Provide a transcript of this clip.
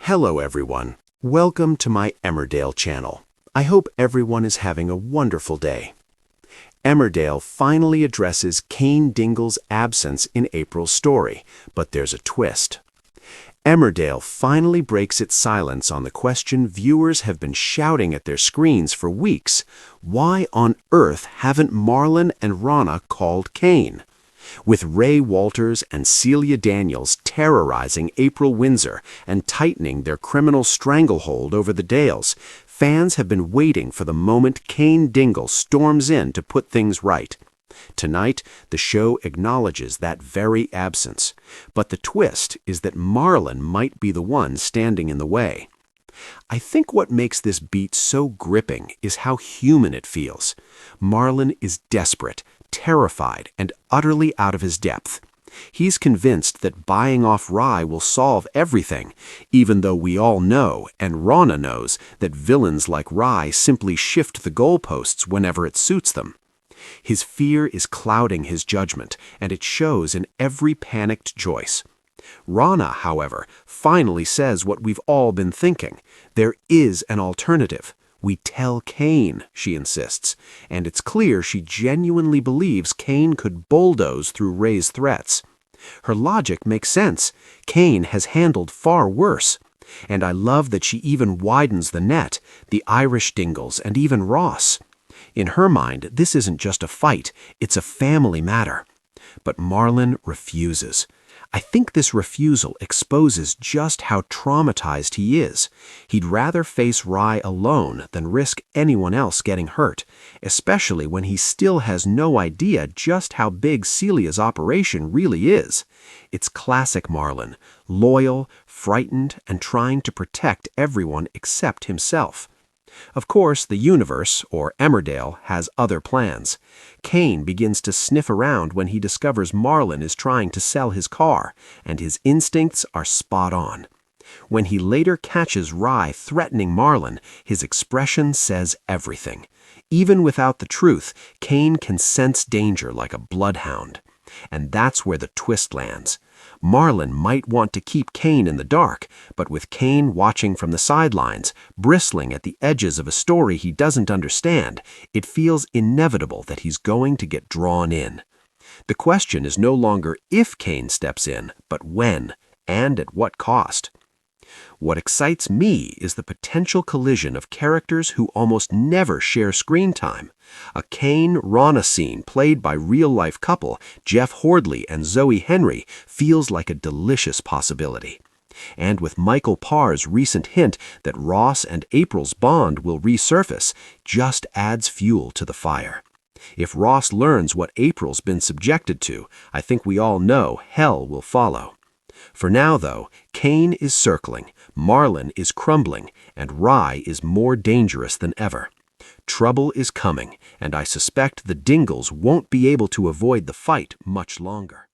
Hello everyone. Welcome to my Emmerdale channel. I hope everyone is having a wonderful day. Emmerdale finally addresses Cain Dingle's absence in April's story, but there's a twist. Emmerdale finally breaks its silence on the question viewers have been shouting at their screens for weeks. Why on earth haven't Marlon and Ronna called Cain? With Ray Walters and Celia Daniels terrorizing April Windsor and tightening their criminal stranglehold over the Dales, fans have been waiting for the moment Cain Dingle storms in to put things right. Tonight, the show acknowledges that very absence, but the twist is that Marlon might be the one standing in the way. I think what makes this beat so gripping is how human it feels. Marlon is desperate, terrified, and utterly out of his depth. He's convinced that buying off Rye will solve everything, even though we all know, and Ronna knows, that villains like Rye simply shift the goalposts whenever it suits them. His fear is clouding his judgment, and it shows in every panicked choice. Ronna, however, finally says what we've all been thinking. There is an alternative. We tell Cain, she insists, and it's clear she genuinely believes Cain could bulldoze through Ray's threats. Her logic makes sense. Cain has handled far worse. And I love that she even widens the net, the Irish Dingles, and even Ross. In her mind, this isn't just a fight, it's a family matter. But Marlon refuses. I think this refusal exposes just how traumatized he is. He'd rather face Rye alone than risk anyone else getting hurt, especially when he still has no idea just how big Celia's operation really is. It's classic Marlon, loyal, frightened, and trying to protect everyone except himself. Of course, the universe, or Emmerdale, has other plans. Cain begins to sniff around when he discovers Marlon is trying to sell his car, and his instincts are spot on. When he later catches Rye threatening Marlon, his expression says everything. Even without the truth, Cain can sense danger like a bloodhound. And that's where the twist lands. Marlon might want to keep Cain in the dark, but with Cain watching from the sidelines, bristling at the edges of a story he doesn't understand, it feels inevitable that he's going to get drawn in. The question is no longer if Cain steps in, but when, and at what cost. What excites me is the potential collision of characters who almost never share screen time. A Cain-Ronna scene played by real-life couple Jeff Hordley and Zoe Henry feels like a delicious possibility. And with Michael Parr's recent hint that Ross and April's bond will resurface, just adds fuel to the fire. If Ross learns what April's been subjected to, I think we all know hell will follow. For now, though, Cain is circling, Marlon is crumbling, and Rye is more dangerous than ever. Trouble is coming, and I suspect the Dingles won't be able to avoid the fight much longer.